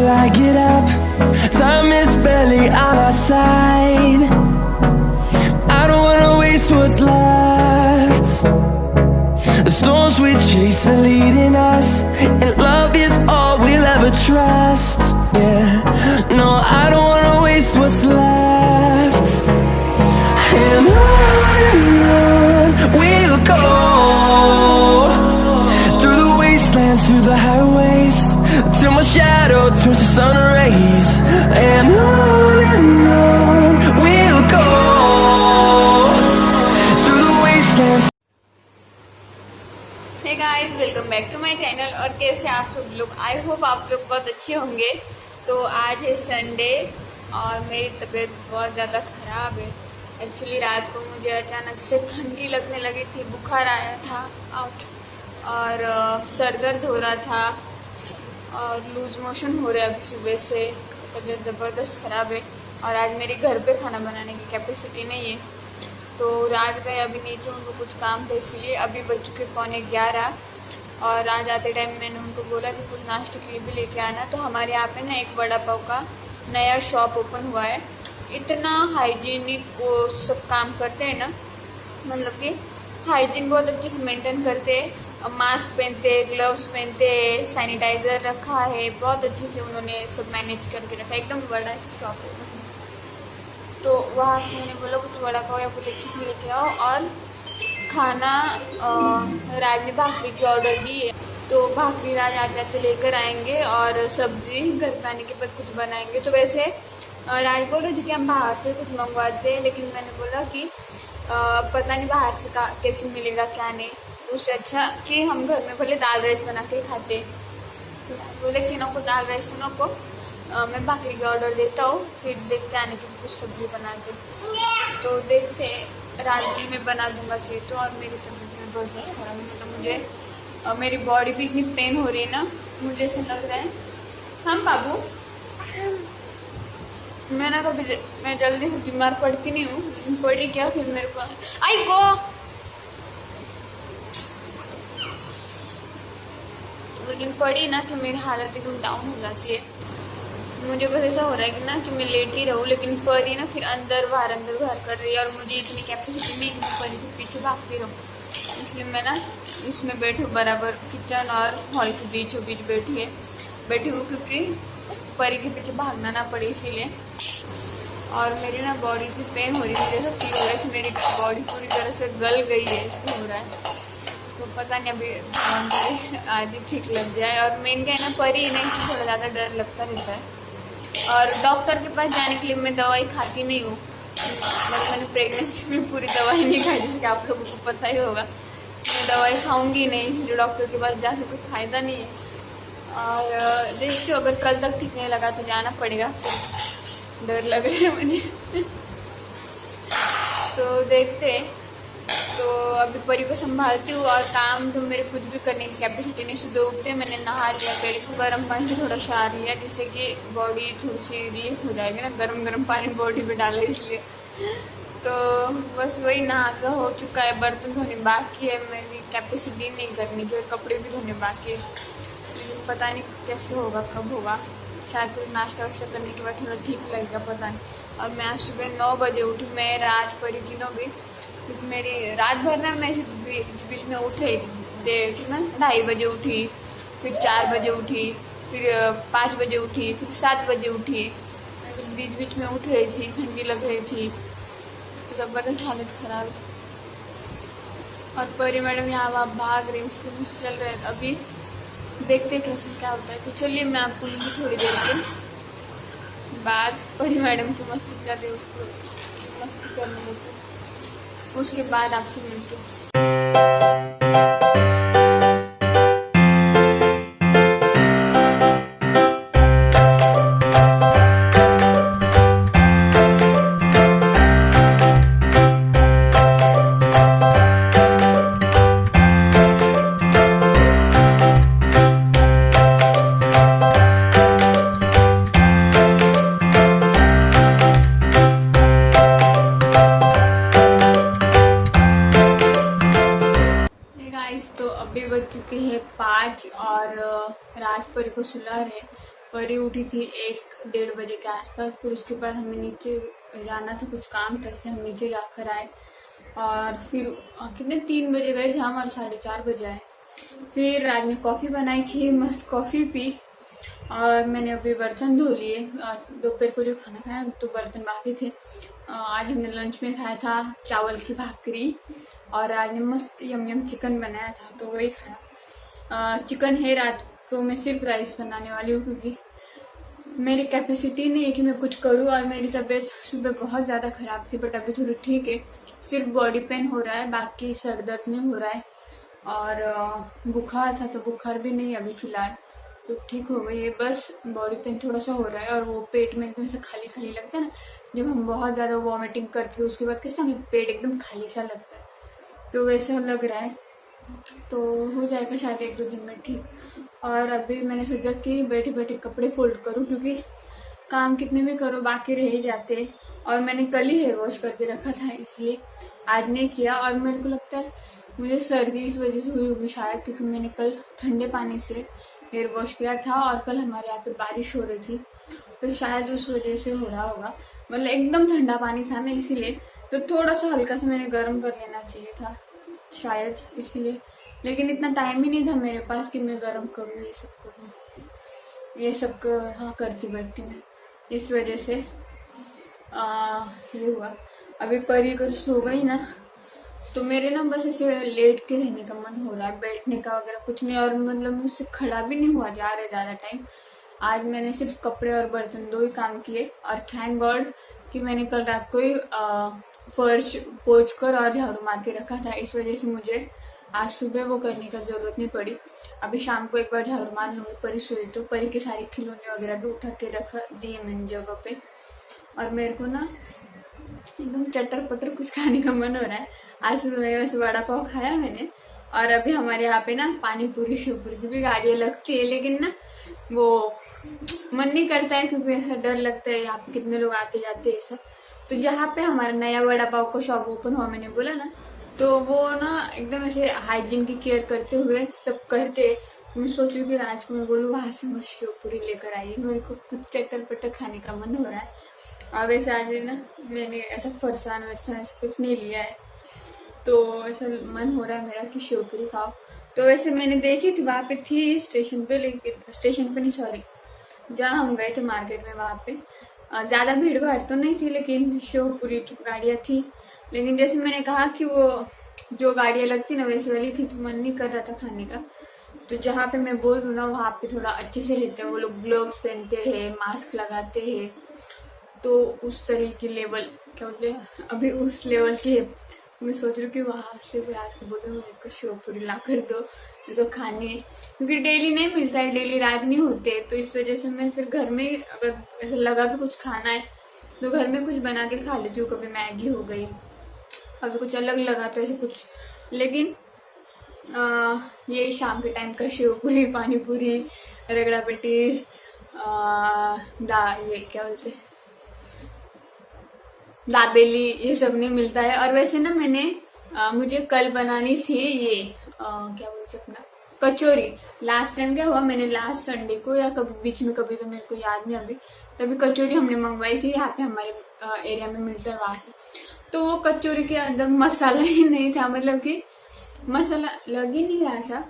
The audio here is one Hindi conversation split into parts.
I get up. Time is barely on our side. I don't wanna waste what's left. The storms we chase are leading us, and love is all we'll ever trust. Yeah, no, I don't wanna waste what's left. And on we'll go, through the wastelands, through the highways, till my shadow turns to sun rays. And on we'll go, through the wastelands. Hey guys, welcome back to my channel. और कैसे आप सब लोग? आई होप आप लोग बहुत अच्छे होंगे। तो आज है संडे और मेरी तबीयत बहुत ज़्यादा ख़राब है। एक्चुअली रात को मुझे अचानक से ठंडी लगने लगी थी, बुखार आया था आउट, और सर दर्द हो रहा था और लूज मोशन हो रहा है अभी सुबह से। तबीयत ज़बरदस्त ख़राब है और आज मेरी घर पे खाना बनाने की कैपेसिटी नहीं है। तो रात गए अभी नीचे, उनको कुछ काम था इसलिए। अभी बज चुके 11:15 और आज आते टाइम मैंने उनको बोला कि कुछ नाश्ते के लिए भी लेके आना। तो हमारे यहाँ पे ना एक वड़ा पाव का नया शॉप ओपन हुआ है। इतना हाइजीनिक वो सब काम करते हैं ना, मतलब कि हाइजीन बहुत अच्छे से मेंटेन करते हैं। मास्क पहनते, ग्लव्स पहनते, सैनिटाइज़र रखा है, बहुत अच्छे से उन्होंने सब मैनेज करके रखा है। एकदम बड़ा सा शॉप है। तो वहाँ से मैंने बोला कुछ वड़ा पाव या कुछ अच्छी से लेके आओ। और खाना राज ने भाकरी की ऑर्डर दी है, तो भाकरी राज आते आते लेकर आएंगे और सब्जी घर पे आने के बाद कुछ बनाएंगे। तो वैसे राज बोल रही थी कि हम बाहर से कुछ मंगवाते हैं, लेकिन मैंने बोला कि पता नहीं बाहर से कैसे मिलेगा क्या नहीं, उससे अच्छा कि हम घर में भले दाल राइस बना के खाते। तो बोले कि नको दाल राइस तो नको, मैं भाकरी की ऑर्डर देता हूँ, फिर देखते आने की कुछ सब्जी बनाते। तो देखते राजनी में बना दूंगा चाहिए तो। और मेरी तबीयत बहुत खराब है, मतलब मुझे मेरी बॉडी भी इतनी पेन हो रही है ना, मुझे ऐसा लग रहा है। हम बाबू, मैं जल्दी से बीमार पड़ती नहीं हूँ, पड़ी क्या फिर मेरे को आई गो। लेकिन पड़ी ना कि मेरी हालत एकदम डाउन हो जाती है। मुझे बस ऐसा हो रहा है कि ना कि मैं लेट ही रहूँ, लेकिन परी ना फिर अंदर बाहर कर रही है और मुझे इतनी कैपेसिटी नहीं कि मैं परी के पीछे भागती रहूँ। इसलिए मैं ना इसमें बैठी हूँ, बराबर किचन और हॉल के बीचों बीच बैठी हूँ क्योंकि परी के पीछे भागना ना पड़े इसीलिए। और मेरी ना बॉडी की पेन हो रही है, मुझे ऐसा फील हो रहा है कि मेरी बॉडी पूरी तरह से गल गई है, ऐसे हो रहा है। तो पता नहीं अभी आज ही ठीक लग जाए। और मेन क्या है ना, परी नहीं, थोड़ा ज़्यादा डर लगता रहता है। और डॉक्टर के पास जाने के लिए मैं दवाई खाती नहीं हूँ, मतलब मैंने प्रेगनेंसी में पूरी दवाई नहीं खाई, जैसे कि आप लोगों को पता ही होगा। मैं दवाई खाऊंगी नहीं, इसलिए डॉक्टर के पास जाके कोई फ़ायदा नहीं है। और देखती हूँ, अगर कल तक ठीक नहीं लगा तो जाना पड़ेगा, डर लग रहा है मुझे। तो देखते। तो अभी परी को संभालती हूँ और काम तो मेरे कुछ भी करने की कैपेसिटी नहीं। सुबह उठते मैंने नहा लिया, पहले को गर्म पानी से थोड़ा शार लिया, जिससे कि बॉडी थोड़ी सी रिलीफ हो जाएगी ना, गर्म पानी बॉडी पे डाले इसलिए। तो बस वही नहा कर हो चुका है। बर्तन धोने बाकी है, मेरी कैपेसिटी नहीं करने की, कपड़े भी धोने बाकी है, लेकिन पता नहीं कैसे होगा, कब होगा। शायद कुछ नाश्ता वाश्ता करने के बाद थोड़ा ठीक लगेगा, पता नहीं। और मैं आज सुबह 9 बजे उठी, मैं रात परी तीनों भी, क्योंकि मेरी रात भर ना मैं बीच में उठ रही थी ना, 2:30 बजे उठी, फिर 4 बजे उठी, फिर 5 बजे उठी, फिर 7 बजे उठी, ऐसे बीच में उठ रही थी, ठंडी लग रही थी, ज़बरदस्त हालत ख़राब। और परी मैडम यहाँ वहाँ भाग रही, उसके मिस चल रहे हैं। अभी देखते कैसे क्या होता है। तो चलिए मैं आपको मिलूँगी थोड़ी देर के बाद। परी मैडम की मस्ती चल रही है, उसको मस्ती करने देते, उसके बाद आपसे मिलते हैं। तो अभी बज चुके हैं 5 और राज परी को सुला रहे। परी उठी थी 1-1:30 बजे के आसपास। फिर उसके बाद हमें नीचे जाना था, कुछ काम था, इसलिए हम नीचे जाकर आए। और फिर कितने 3 बजे गए थे हम और 4:30 बजे आए। फिर रात में कॉफ़ी बनाई थी, मस्त कॉफ़ी पी। और मैंने अभी बर्तन धो लिए। दोपहर को जो खाना खाया तो बर्तन बाकी थे। आज हमने लंच में खाया था चावल की भाकरी, और आज ने मस्त यम चिकन बनाया था तो वही खाया। चिकन है, रात को मैं सिर्फ राइस बनाने वाली हूँ क्योंकि मेरी कैपेसिटी नहीं है कि मैं कुछ करूँ। और मेरी तबीयत सुबह बहुत ज़्यादा ख़राब थी, बट अभी थोड़ी ठीक है। सिर्फ बॉडी पेन हो रहा है, बाकी सर दर्द नहीं हो रहा है। और बुखार था तो बुखार भी नहीं अभी फ़िलहाल, तो ठीक हो गई है। बस बॉडी पेन थोड़ा सा हो रहा है और वो पेट में एकदम से खाली खाली लगता है ना, जब हम बहुत ज़्यादा वॉमिटिंग करते हैं उसके बाद कैसे हमें पेट एकदम खाली सा लगता है, तो वैसा लग रहा है। तो हो जाएगा शायद 1-2 दिन में ठीक। और अभी मैंने सोचा कि बैठे बैठे कपड़े फोल्ड करूँ, क्योंकि काम कितने भी करो बाकी रह ही जाते। और मैंने कल ही हेयर वॉश करके रखा था, इसलिए आज नहीं किया। और मेरे को लगता है मुझे सर्दी इस वजह से हुई होगी शायद, क्योंकि मैंने कल ठंडे पानी से हेयर वॉश किया था और कल हमारे यहाँ पे बारिश हो रही थी, तो शायद उस वजह से हो रहा होगा। मतलब एकदम ठंडा पानी था ना, इसीलिए। तो थोड़ा सा हल्का सा मैंने गर्म कर लेना चाहिए था शायद, इसलिए। लेकिन इतना टाइम ही नहीं था मेरे पास कि मैं गर्म करूँ, ये सब करूँ, ये सब हाँ करती बैठती मैं, इस वजह से ये हुआ। अभी परी अगर सो गई ना तो मेरे ना बस ऐसे लेट के रहने का मन हो रहा है, बैठने का वगैरह कुछ नहीं। और मतलब मुझसे खड़ा भी नहीं हुआ जा रहा है ज़्यादा टाइम। आज मैंने सिर्फ कपड़े और बर्तन 2 ही काम किए। और थैंक गॉड कि मैंने कल रात को ही फर्श पोंछ कर और झाड़ू मार के रखा था, इस वजह से मुझे आज सुबह वो करने का ज़रूरत नहीं पड़ी। अभी शाम को एक बार झाड़ू मार लूँगी, परी सोई तो परी के सारे खिलौने वगैरह भी उठा के रख दिए मैंने जगह पे। और मेरे को ना एकदम चटर पटर कुछ खाने का मन हो रहा है। आज सुबह वैसे वड़ा पाव खाया मैंने। और अभी हमारे यहाँ पे ना पानी पूरी शिवपुरी की भी गाड़ियाँ लगती है, लेकिन ना वो मन नहीं करता है क्योंकि ऐसा डर लगता है यहाँ पे कितने लोग आते जाते हैं ऐसा। तो जहाँ पे हमारा नया वड़ा पाव का शॉप ओपन हुआ मैंने बोला ना, तो वो ना एकदम ऐसे हाइजीन की केयर करते हुए सब करते। मैं सोच रही हूँ कि राज को मैं बोलूँ वहाँ से मस्त शिवपुरी लेकर आइए, मेरे को कुछ चटर पटर खाने का मन हो रहा है। अब ऐसे आज ना मैंने ऐसा फरसान वरसान ऐसा कुछ नहीं लिया है, तो ऐसा मन हो रहा है मेरा कि शिवपुरी खाओ। तो वैसे मैंने देखी थी, वहाँ पे थी स्टेशन पे, लेकिन स्टेशन पे नहीं सॉरी, जहाँ हम गए थे मार्केट में, वहाँ पे ज़्यादा भीड़ भाड़ तो नहीं थी, लेकिन शिवपुरी की गाड़ियाँ थी। लेकिन जैसे मैंने कहा कि वो जो गाड़ियाँ लगती ना वैसे वाली थी, तो मन नहीं कर रहा था खाने का। तो जहाँ पे मैं बोल रही हूँ ना वहाँ पे थोड़ा अच्छे से रहते हैं वो लोग, ग्लव्स पहनते हैं, मास्क लगाते हैं, तो उस तरह की लेवल क्या बोलते हैं अभी उस लेवल की है। मैं सोच रही हूँ कि वहाँ से राज को बोलूँ मेरे को शिवपुरी ला कर दो, मेरे को खानी है, क्योंकि डेली नहीं मिलता है, डेली राज नहीं होते। तो इस वजह से मैं फिर घर में अगर ऐसा लगा कि कुछ खाना है तो घर में कुछ बना के खा लेती हूँ। कभी मैगी हो गई, कभी कुछ अलग लगा तो ऐसे कुछ। लेकिन ये शाम के टाइम का शिवपुरी, पानी पूरी, रगड़ा पेटीज, ये क्या बोलते हैं दाबेली, ये सब नहीं मिलता है। और वैसे ना मैंने मुझे कल बनानी थी ये क्या बोलते अपना कचौरी। लास्ट टाइम क्या हुआ, मैंने लास्ट संडे को या कभी बीच में कभी, तो मेरे को याद नहीं अभी, तभी कचौरी हमने मंगवाई थी। यहाँ पे हमारे एरिया में मिलता है वहाँ से। तो वो कचौरी के अंदर मसाला ही नहीं था, मतलब कि मसाला लग ही नहीं रहा था।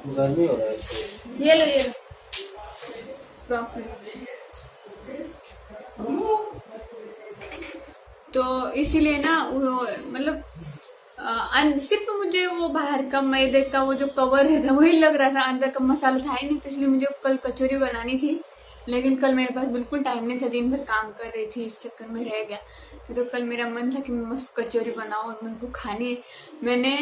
गर्मी हो रहा है, ये लो तो इसीलिए ना मतलब सिर्फ मुझे वो बाहर का मैदे का वो जो कवर है था वही लग रहा था, अंदर का मसाला था ही नहीं। तो इसलिए मुझे कल कचौरी बनानी थी, लेकिन कल मेरे पास बिल्कुल टाइम नहीं था, दिन भर काम कर रही थी, इस चक्कर में रह गया। तो कल मेरा मन था कि मैं मस्त कचौरी बनाऊँ और मेरे को खानी है। मैंने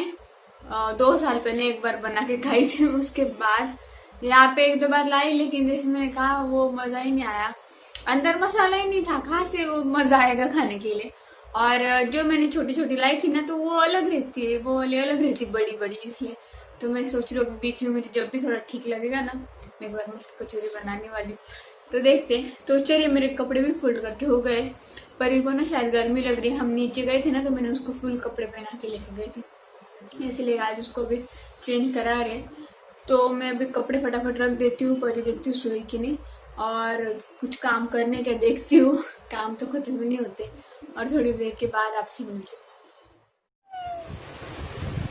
2 साल पहले एक बार बना के खाई थी, उसके बाद यहाँ पे 1-2 बार लाई, लेकिन जैसे मैंने कहा वो मज़ा ही नहीं आया, अंदर मसाला ही नहीं था, कहाँ से वो मज़ा आएगा खाने के लिए। और जो मैंने छोटी छोटी लाई थी ना तो वो अलग रहती है, वो वाली अलग रहती है बड़ी बड़ी, इसलिए। तो मैं सोच रही हूँ बीच में मुझे जब भी थोड़ा ठीक लगेगा ना मैं एक बार मस्त कचौरी बनाने वाली हूँ, तो देखते हैं। तो चलिए मेरे कपड़े भी फोल्ड करके हो गए। परी को ना शायद गर्मी लग रही है, हम नीचे गए थे ना तो मैंने उसको फुल कपड़े पहना के लेके गई थी, इसलिए आज उसको भी चेंज करा रहे। तो मैं अभी कपड़े फटाफट रख देती हूँ, परी देखती हूँ सोई कि नहीं, और कुछ काम करने के देखती हूँ। काम तो खत्म नहीं होते, और थोड़ी देर के बाद आपसे मिलती हूँ।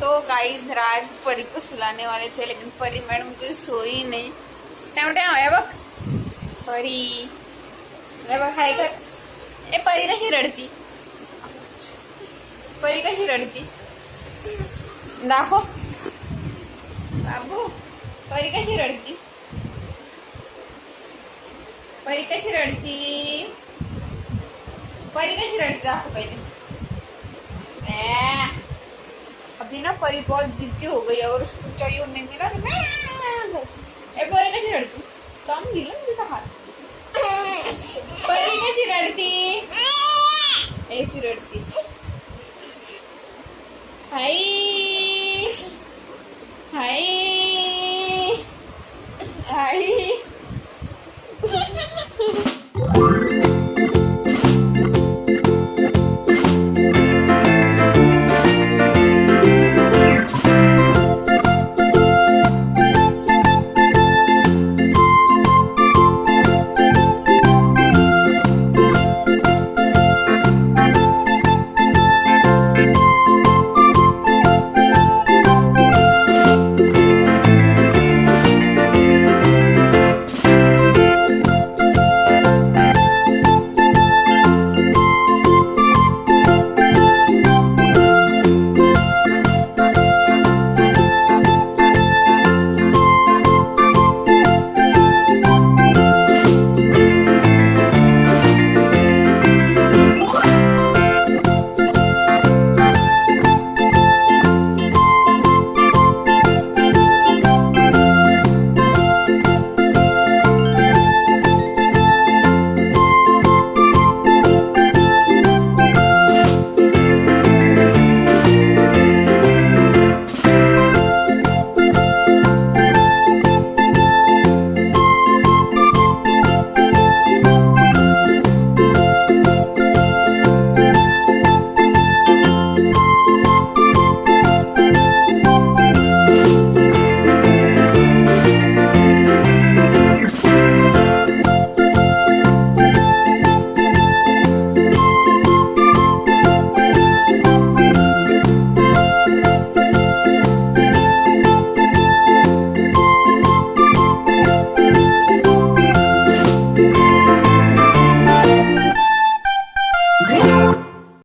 तो गाइस राज परी को सुलाने वाले थे, लेकिन परी मैडम कोई सोई नहीं। टाइम टाइम आया बघ परी, हाय कर। ए परी कशी रडती, परी कशी रडती दाखव बाबू, परी कशी रडती, परी कशी रडती, परी कशी रडती दाखव पहले। अभी ना परी बहुत जिद्दी हो गई, अगर उसको चाहिए नहीं मिला तो ए परी कशी रडती, काम दिला ना तिचा हात। परी कशी रडती, ऐसी रडती हाय